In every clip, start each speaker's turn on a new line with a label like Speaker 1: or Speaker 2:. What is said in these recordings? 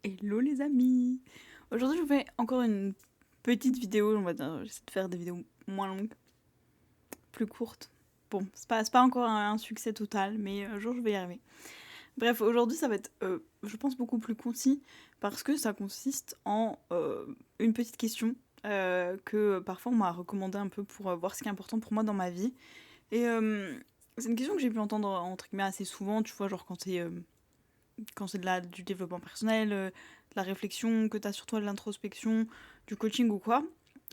Speaker 1: Hello les amis. Aujourd'hui je vous fais encore une petite vidéo, on va dire, j'essaie de faire des vidéos moins longues, plus courtes. Bon, c'est pas encore un succès total, mais un jour je vais y arriver. Bref, aujourd'hui ça va être, je pense, beaucoup plus concis, parce que ça consiste en une petite question que parfois on m'a recommandé un peu pour voir ce qui est important pour moi dans ma vie. Et c'est une question que j'ai pu entendre entre guillemets assez souvent, tu vois, genre quand c'est du développement personnel, de la réflexion que tu as sur toi, de l'introspection, du coaching ou quoi,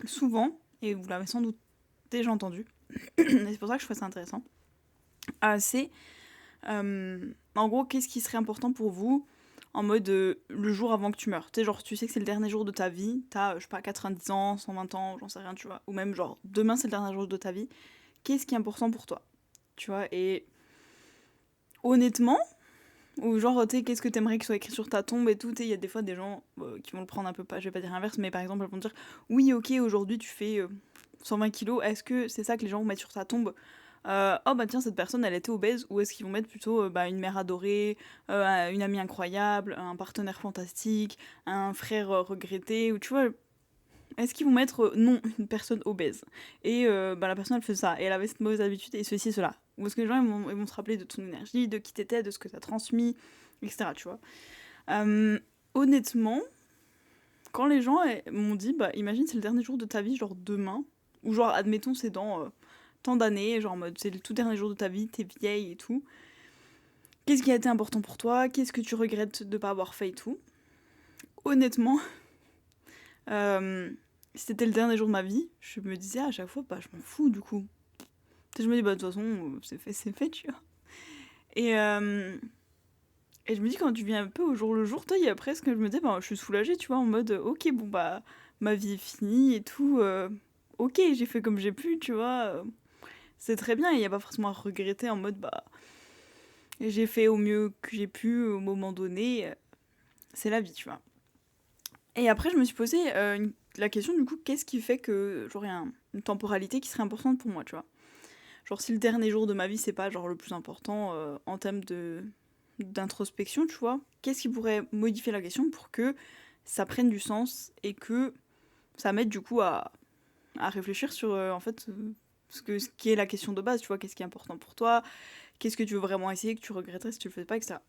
Speaker 1: souvent, et vous l'avez sans doute déjà entendu, et c'est pour ça que je trouve ça intéressant, c'est en gros, qu'est-ce qui serait important pour vous en mode le jour avant que tu meurs. Tu sais, genre, tu sais que c'est le dernier jour de ta vie, t'as, je sais pas, 90 ans, 120 ans, j'en sais rien, tu vois, ou même genre, demain c'est le dernier jour de ta vie, qu'est-ce qui est important pour toi, tu vois, et honnêtement, ou genre, tu sais, qu'est-ce que t'aimerais qu'il soit écrit sur ta tombe et tout. Tu sais, il y a des fois des gens qui vont le prendre un peu pas, je vais pas dire inverse, mais par exemple, ils vont dire oui, ok, aujourd'hui tu fais 120 kilos, est-ce que c'est ça que les gens vont mettre sur ta tombe? Oh bah tiens, cette personne elle était obèse, ou est-ce qu'ils vont mettre plutôt bah, une mère adorée, une amie incroyable, un partenaire fantastique, un frère regretté, ou tu vois, est-ce qu'ils vont mettre non, une personne obèse? Et bah, la personne elle fait ça, et elle avait cette mauvaise habitude, et ceci et cela. Ou est-ce que les gens ils vont se rappeler de ton énergie, de qui t'étais, de ce que t'as transmis, etc. Tu vois. Euh, Honnêtement, quand les gens m'ont dit, bah imagine c'est le dernier jour de ta vie, genre demain, ou genre admettons c'est dans tant d'années, genre en mode c'est le tout dernier jour de ta vie, t'es vieille et tout. Qu'est-ce qui a été important pour toi? Qu'est-ce que tu regrettes de pas avoir fait et tout? Honnêtement, euh, si c'était le dernier jour de ma vie, je me disais à chaque fois, bah je m'en fous du coup. Je me dis, bah de toute façon, c'est fait, tu vois. Et, euh, et je me dis, quand tu viens un peu au jour le jour, toi, il y a presque, je me dis, bah je suis soulagée, tu vois, en mode, ok, bon bah, ma vie est finie et tout, ok, j'ai fait comme j'ai pu, tu vois, c'est très bien, il n'y a pas forcément à regretter en mode, bah, j'ai fait au mieux que j'ai pu au moment donné, c'est la vie, tu vois. Et après, je me suis posé la question, du coup, qu'est-ce qui fait que j'aurais une temporalité qui serait importante pour moi, tu vois. Genre, si le dernier jour de ma vie, c'est pas genre le plus important en termes d'introspection, tu vois, qu'est-ce qui pourrait modifier la question pour que ça prenne du sens et que ça m'aide du coup à réfléchir sur en fait ce qui est la question de base, tu vois, qu'est-ce qui est important pour toi, qu'est-ce que tu veux vraiment essayer, que tu regretterais si tu le fais pas, etc.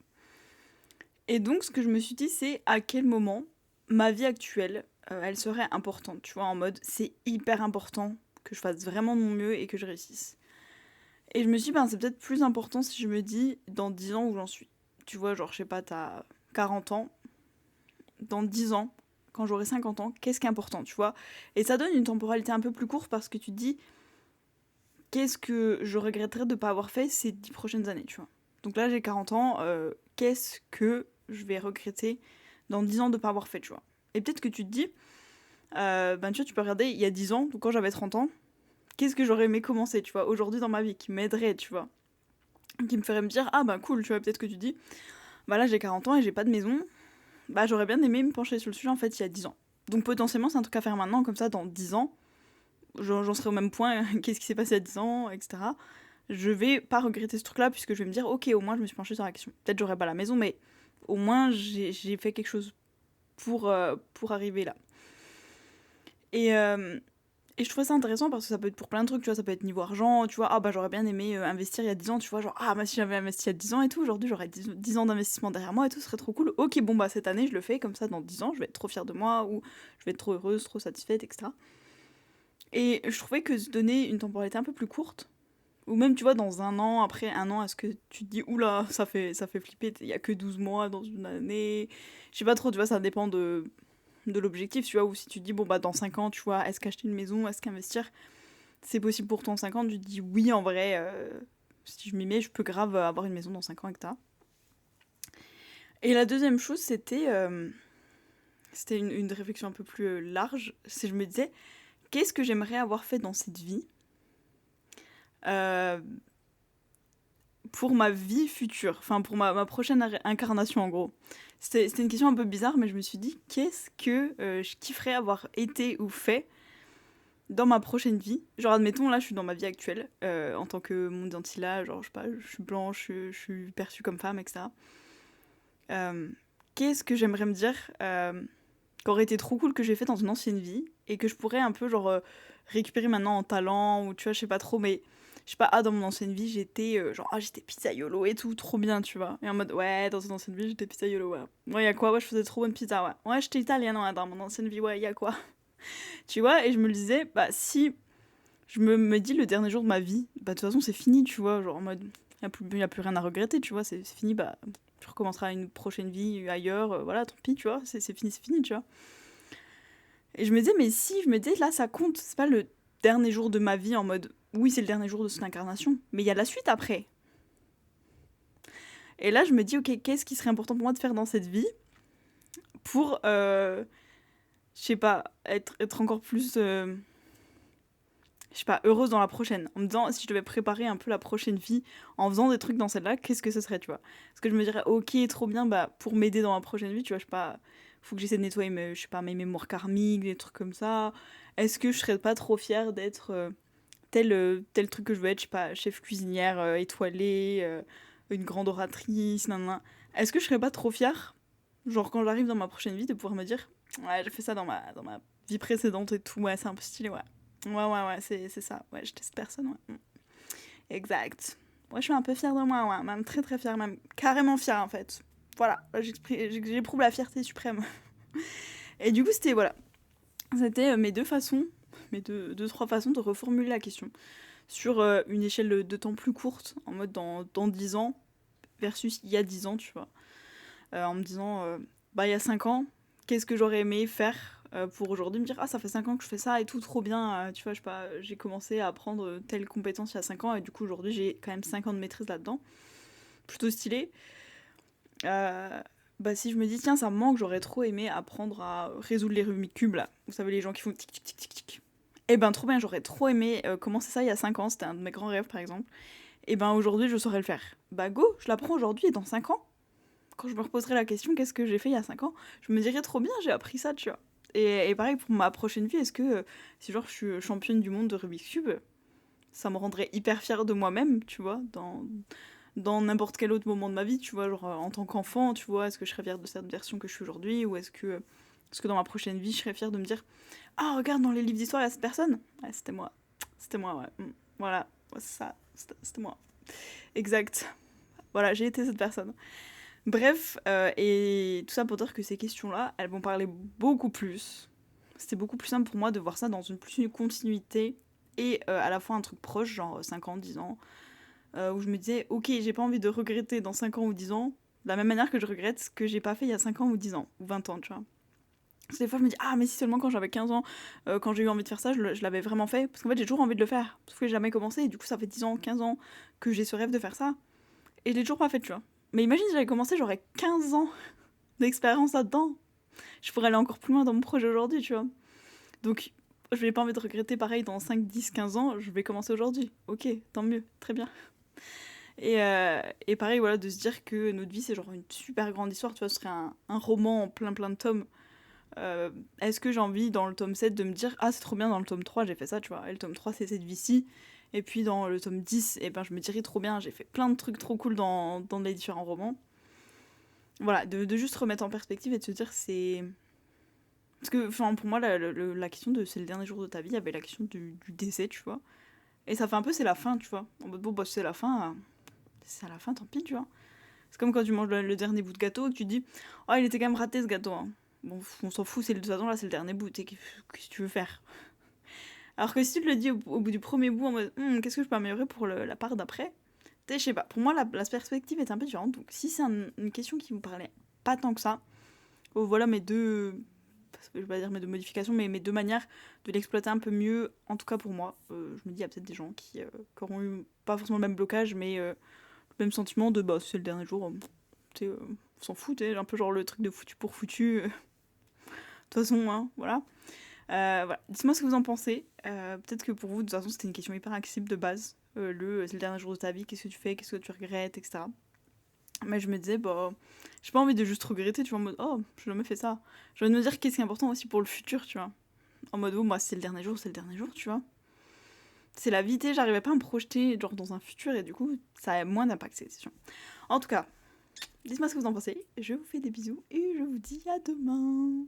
Speaker 1: Et donc, ce que je me suis dit, c'est à quel moment ma vie actuelle, elle serait importante, tu vois, en mode c'est hyper important que je fasse vraiment de mon mieux et que je réussisse. Et je me suis dit, ben, c'est peut-être plus important si je me dis dans 10 ans où j'en suis. Tu vois, genre, je sais pas, t'as 40 ans, dans 10 ans, quand j'aurai 50 ans, qu'est-ce qui est important, tu vois. Et ça donne une temporalité un peu plus courte parce que tu te dis, qu'est-ce que je regretterais de ne pas avoir fait ces 10 prochaines années, tu vois. Donc là, j'ai 40 ans, qu'est-ce que je vais regretter dans 10 ans de ne pas avoir fait, tu vois. Et peut-être que tu te dis, ben tu vois, tu peux regarder, il y a 10 ans, donc quand j'avais 30 ans, qu'est-ce que j'aurais aimé commencer, tu vois, aujourd'hui dans ma vie, qui m'aiderait, tu vois, qui me ferait me dire, ah ben cool, tu vois, peut-être que tu dis, bah là j'ai 40 ans et j'ai pas de maison, bah j'aurais bien aimé me pencher sur le sujet en fait il y a 10 ans. Donc potentiellement c'est un truc à faire maintenant, comme ça dans 10 ans, j'en serai au même point, qu'est-ce qui s'est passé il y a 10 ans, etc. Je vais pas regretter ce truc-là puisque je vais me dire, ok, au moins je me suis penchée sur la question. Peut-être j'aurai pas la maison, mais au moins j'ai fait quelque chose pour arriver là. Et, euh, Et je trouve ça intéressant parce que ça peut être pour plein de trucs, tu vois, ça peut être niveau argent, tu vois, ah bah j'aurais bien aimé investir il y a 10 ans, tu vois, genre, ah bah si j'avais investi il y a 10 ans et tout, aujourd'hui j'aurais 10 ans d'investissement derrière moi et tout, ce serait trop cool. Ok, bon bah cette année je le fais, comme ça dans 10 ans je vais être trop fière de moi, ou je vais être trop heureuse, trop satisfaite, etc. Et je trouvais que se donner une temporalité un peu plus courte, ou même tu vois dans un an, après un an, est-ce que tu te dis, oula, ça fait flipper, il y a que 12 mois dans une année, je sais pas trop, tu vois, ça dépend de l'objectif, tu vois, ou si tu te dis, bon bah dans 5 ans, tu vois, est-ce qu'acheter une maison, est-ce qu'investir c'est possible pour ton 50, tu te dis oui, en vrai, si je m'y mets, je peux grave avoir une maison dans 5 ans, etc. Et la deuxième chose, c'était une réflexion un peu plus large. C'est je me disais, qu'est-ce que j'aimerais avoir fait dans cette vie euh, pour ma vie future, enfin pour ma prochaine incarnation en gros. C'était une question un peu bizarre, mais je me suis dit, qu'est-ce que je kifferais avoir été ou fait dans ma prochaine vie. Genre, admettons, là, je suis dans ma vie actuelle, en tant que monde là, genre, je sais pas, je suis blanche, je suis perçue comme femme, etc. Euh, qu'est-ce que j'aimerais me dire qu'aurait été trop cool que j'ai fait dans une ancienne vie et que je pourrais un peu genre récupérer maintenant en talent ou tu vois, je sais pas trop, mais je sais pas, dans mon ancienne vie j'étais genre, j'étais pizzaiolo et tout, trop bien, tu vois. Et en mode, ouais, dans une ancienne vie j'étais pizzaiolo, ouais. Ouais, y'a quoi, ouais, je faisais trop bonne pizza, ouais. Ouais, j'étais italienne, ouais, dans mon ancienne vie, ouais, y'a quoi. Tu vois, et je me le disais, bah si je me dis le dernier jour de ma vie, bah de toute façon c'est fini, tu vois, genre en mode, y a plus rien à regretter, tu vois, c'est fini, bah tu recommenceras une prochaine vie ailleurs, voilà, tant pis, tu vois, c'est fini, tu vois. Et je me disais, mais si, je me disais, là ça compte, c'est pas le dernier jour de ma vie en mode, oui c'est le dernier jour de cette incarnation, mais il y a la suite après. Et là je me dis, ok, qu'est-ce qui serait important pour moi de faire dans cette vie pour, je sais pas, être encore plus... je sais pas, heureuse dans la prochaine. En me disant, si je devais préparer un peu la prochaine vie en faisant des trucs dans celle-là, qu'est-ce que ce serait, tu vois. Parce que je me dirais, ok, trop bien, bah, pour m'aider dans ma prochaine vie, tu vois, je sais pas, faut que j'essaie de nettoyer mes, je sais pas, mes mémoires karmiques, des trucs comme ça. Est-ce que je serais pas trop fière d'être tel truc que je veux être, je sais pas, chef cuisinière étoilée, une grande oratrice, nan. Est-ce que je serais pas trop fière, genre quand j'arrive dans ma prochaine vie, de pouvoir me dire, ouais, j'ai fait ça dans ma vie précédente et tout, ouais, c'est un peu stylé, ouais. Ouais, c'est ça. Ouais, j'étais cette personne, ouais. Exact. Ouais, je suis un peu fière de moi, ouais. Même très très fière, même carrément fière en fait. Voilà, j'éprouve la fierté suprême. Et du coup, c'était, voilà. C'était mes deux façons, mes deux, trois façons de reformuler la question. Sur une échelle de temps plus courte, en mode dans 10 ans, versus il y a 10 ans, tu vois. En me disant, bah, il y a 5 ans, qu'est-ce que j'aurais aimé faire pour aujourd'hui me dire, ah, ça fait 5 ans que je fais ça et tout, trop bien, tu vois, je sais pas, j'ai commencé à apprendre telle compétence il y a 5 ans et du coup, aujourd'hui, j'ai quand même 5 ans de maîtrise là-dedans. Plutôt stylé. Bah, si je me dis, tiens, ça me manque, j'aurais trop aimé apprendre à résoudre les Rubik's Cube, là. Vous savez, les gens qui font tic tic tic tic tic. Eh ben, trop bien, j'aurais trop aimé commencer ça il y a 5 ans, c'était un de mes grands rêves, par exemple. Et ben, aujourd'hui, je saurais le faire. Bah, go, je l'apprends aujourd'hui et dans 5 ans, quand je me reposerai la question, qu'est-ce que j'ai fait il y a 5 ans, je me dirais trop bien, j'ai appris ça, tu vois. Et pareil pour ma prochaine vie, est-ce que si genre je suis championne du monde de Rubik's Cube, ça me rendrait hyper fière de moi-même, tu vois, dans n'importe quel autre moment de ma vie, tu vois, genre en tant qu'enfant, tu vois, est-ce que je serais fière de cette version que je suis aujourd'hui, ou est-ce que dans ma prochaine vie, je serais fière de me dire, ah, regarde, dans les livres d'histoire, il y a cette personne. Ouais, c'était moi, ouais. Voilà, ouais, c'est ça, c'était moi. Exact. Voilà, j'ai été cette personne. Bref, et tout ça pour dire que ces questions-là, elles vont parler beaucoup plus. C'était beaucoup plus simple pour moi de voir ça dans une continuité et à la fois un truc proche, genre 5 ans, 10 ans, où je me disais, ok, j'ai pas envie de regretter dans 5 ans ou 10 ans, de la même manière que je regrette ce que j'ai pas fait il y a 5 ans ou 10 ans, ou 20 ans, tu vois. Parce que des fois, je me dis, ah, mais si seulement quand j'avais 15 ans, quand j'ai eu envie de faire ça, je l'avais vraiment fait. Parce qu'en fait, j'ai toujours envie de le faire. Sauf que j'ai jamais commencé, et du coup, ça fait 10 ans, 15 ans que j'ai ce rêve de faire ça. Et je l'ai toujours pas fait, tu vois. Mais imagine si j'avais commencé, j'aurais 15 ans d'expérience là-dedans. Je pourrais aller encore plus loin dans mon projet aujourd'hui, tu vois. Donc, je n'ai pas envie de regretter pareil dans 5, 10, 15 ans, je vais commencer aujourd'hui. Ok, tant mieux, très bien. Et pareil, voilà, de se dire que notre vie, c'est genre une super grande histoire, tu vois, ce serait un roman en plein de tomes. Est-ce que j'ai envie, dans le tome 7, de me dire, ah, c'est trop bien, dans le tome 3, j'ai fait ça, tu vois. Et le tome 3, c'est cette vie-ci. Et puis dans le tome 10, eh ben, je me dirais trop bien, j'ai fait plein de trucs trop cool dans les différents romans. Voilà, de juste remettre en perspective et de se dire, c'est... Parce que, enfin, pour moi, la question de c'est le dernier jour de ta vie, il y avait la question du décès, tu vois. Et ça fait un peu, c'est la fin, tu vois. En mode, bon, bah, c'est la fin, c'est à la fin, tant pis, tu vois. C'est comme quand tu manges le dernier bout de gâteau et que tu te dis, oh, il était quand même raté ce gâteau, hein. Bon, on s'en fout, c'est de toute façon, là, c'est le dernier bout, qu'est-ce que tu veux faire? Alors que si tu te le dis au bout du premier bout, en mode, qu'est-ce que je peux améliorer pour la part d'après? Tu sais, je sais pas, pour moi, la perspective est un peu différente. Donc, si c'est une question qui vous parlait pas tant que ça, voilà mes deux, je vais pas dire mes deux modifications, mais mes deux manières de l'exploiter un peu mieux, en tout cas pour moi. Je me dis, il y a peut-être des gens qui auront eu pas forcément le même blocage, mais le même sentiment de, bah, c'est le dernier jour, tu sais, on s'en fout, un peu genre le truc de foutu pour foutu. De toute façon, hein, voilà. Voilà. Dites-moi ce que vous en pensez. Peut-être que pour vous, de toute façon, c'était une question hyper accessible de base. C'est le dernier jour de ta vie, qu'est-ce que tu fais, qu'est-ce que tu regrettes, etc. Mais je me disais, bah, j'ai pas envie de juste regretter, tu vois, en mode, oh, j'ai jamais fait ça. J'ai envie de me dire qu'est-ce qui est important aussi pour le futur, tu vois. En mode, oh, moi, c'est le dernier jour, tu vois. C'est la vie, j'arrivais pas à me projeter, genre, dans un futur, et du coup, ça a moins d'impact, ces décisions. En tout cas, Dites-moi ce que vous en pensez. Je vous fais des bisous et je vous dis à demain.